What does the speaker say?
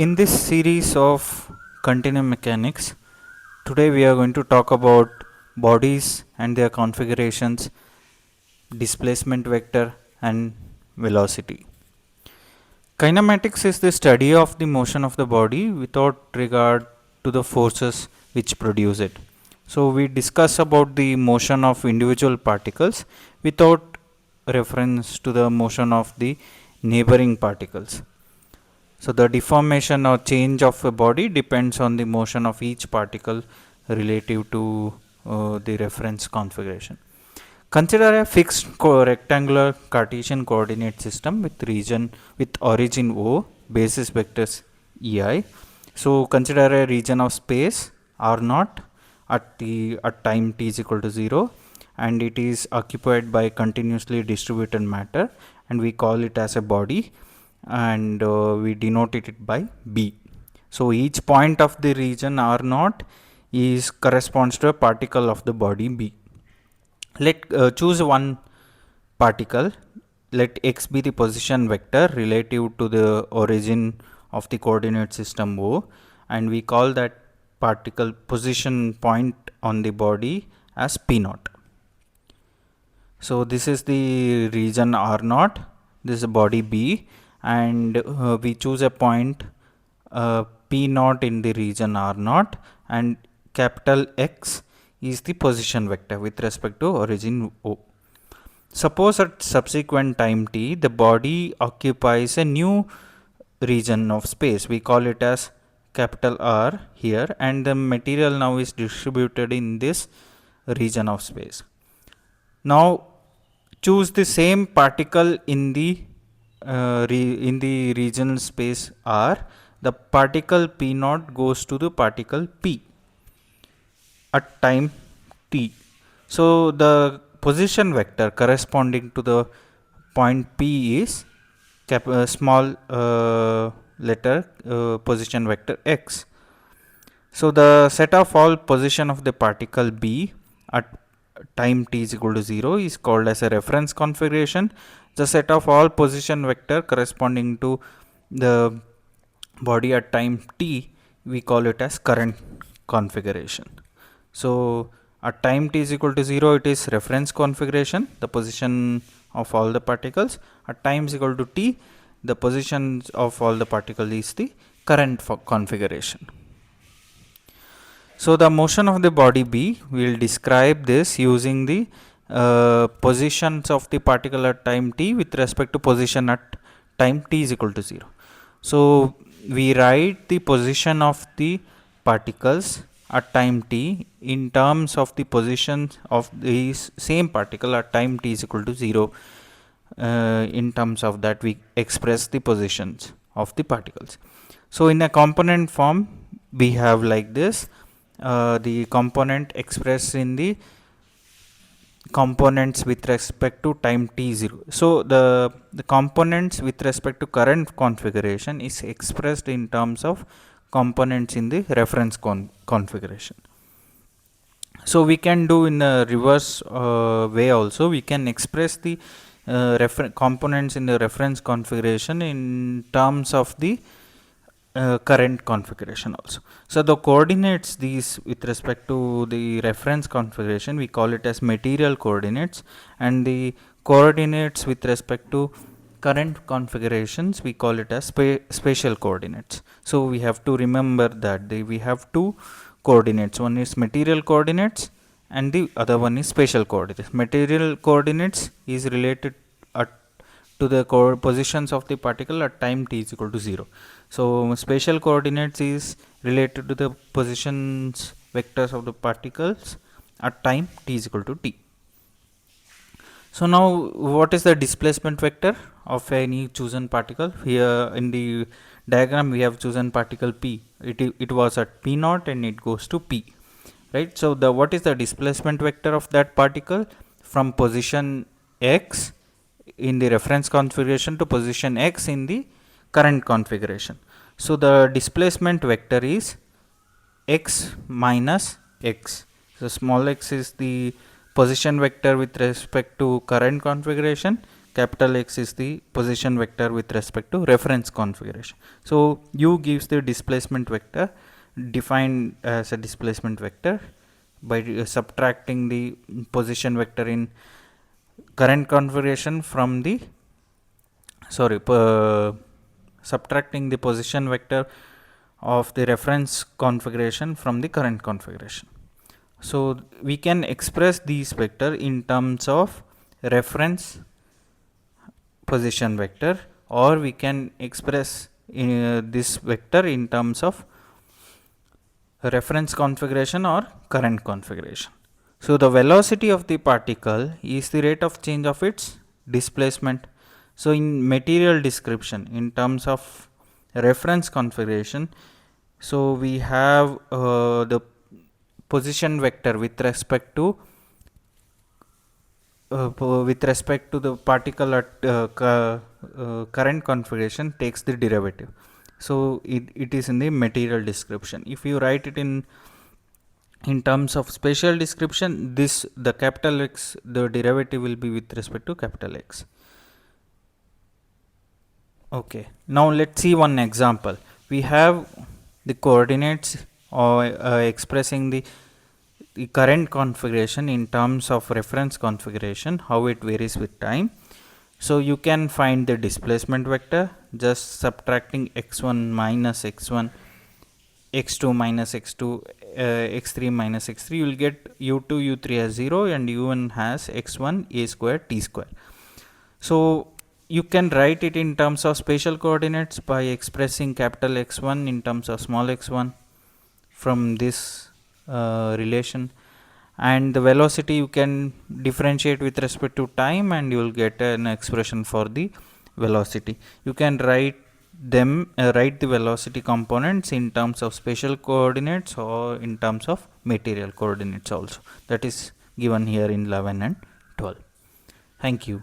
In this series of Continuum Mechanics, today we are going to talk about bodies and their configurations, displacement vector, and velocity. Kinematics is the study of the motion of the body without regard to the forces which produce it. So we discuss about the motion of individual particles without reference to the motion of the neighboring particles. So the deformation or change of a body depends on the motion of each particle relative to the reference configuration. Consider a fixed rectangular Cartesian coordinate system with origin O, basis vectors EI. So consider a region of space R0 at time t is equal to 0, and it is occupied by continuously distributed matter, and we call it as a body, and we denote it by B. So each point of the region R0 is corresponds to a particle of the body B. Let choose one particle. Let x be the position vector relative to the origin of the coordinate system O, and we call that particle position point on the body as P0. So this is the region R0, this is body B, and we choose a point P0 in the region R0, and capital X is the position vector with respect to origin O. Suppose at subsequent time t, the body occupies a new region of space. We call it as capital R here, and the material now is distributed in this region of space. Now choose the same particle in the regional space R. The particle P0 goes to the particle P at time t. So the position vector corresponding to the point P is small letter position vector x. So the set of all position of the particle B at time t is equal to 0 is called as a reference configuration. The set of all position vector corresponding to the body at time t, we call it as current configuration. So at time t is equal to 0, it is reference configuration, the position of all the particles. At time is equal to t, the position of all the particles is the current configuration. So the motion of the body B, we will describe this using the positions of the particle at time t with respect to position at time t is equal to 0. So we write the position of the particles at time t in terms of the positions of the same particle at time t is equal to 0. In terms of that, we express the positions of the particles. So in a component form, we have like this. The component expressed in the components with respect to time t0. So the components with respect to current configuration is expressed in terms of components in the reference configuration. So we can do in a reverse way also. We can express the components in the reference configuration in terms of the current configuration also. So the coordinates these with respect to the reference configuration, we call it as material coordinates, and the coordinates with respect to current configurations, we call it as spatial coordinates. So we have to remember that we have two coordinates. One is material coordinates and the other one is spatial coordinates. Material coordinates is related to the positions of the particle at time t is equal to 0. So spatial coordinates is related to the positions vectors of the particles at time t is equal to t. So now what is the displacement vector of any chosen particle? Here in the diagram we have chosen particle P. It was at P0 and it goes to P, right? So the what is the displacement vector of that particle from position x in the reference configuration to position x in the current configuration? So the displacement vector is x minus x. So small x is the position vector with respect to current configuration, capital X is the position vector with respect to reference configuration. So U gives the displacement vector defined as a displacement vector by subtracting the position vector in current configuration from the subtracting the position vector of the reference configuration from the current configuration. So we can express these vector in terms of reference position vector, or we can express this vector in terms of reference configuration or current configuration. So the velocity of the particle is the rate of change of its displacement. So in material description, in terms of reference configuration, so we have the position vector with respect to the particle at current configuration takes the derivative. So it is in the material description. If you write it in terms of spatial description, the capital X, the derivative will be with respect to capital X. Okay, now let's see one example. We have the coordinates or expressing the current configuration in terms of reference configuration, how it varies with time. So you can find the displacement vector just subtracting x1 minus x1, x2 minus x2, x3 minus x3. You will get u2, u3 as 0 and u1 has x1 a square t square. So you can write it in terms of spatial coordinates by expressing capital X1 in terms of small x1 from this relation, and the velocity you can differentiate with respect to time and you will get an expression for the velocity. You can write the velocity components in terms of spatial coordinates or in terms of material coordinates also. That is given here in 11 and 12. Thank you.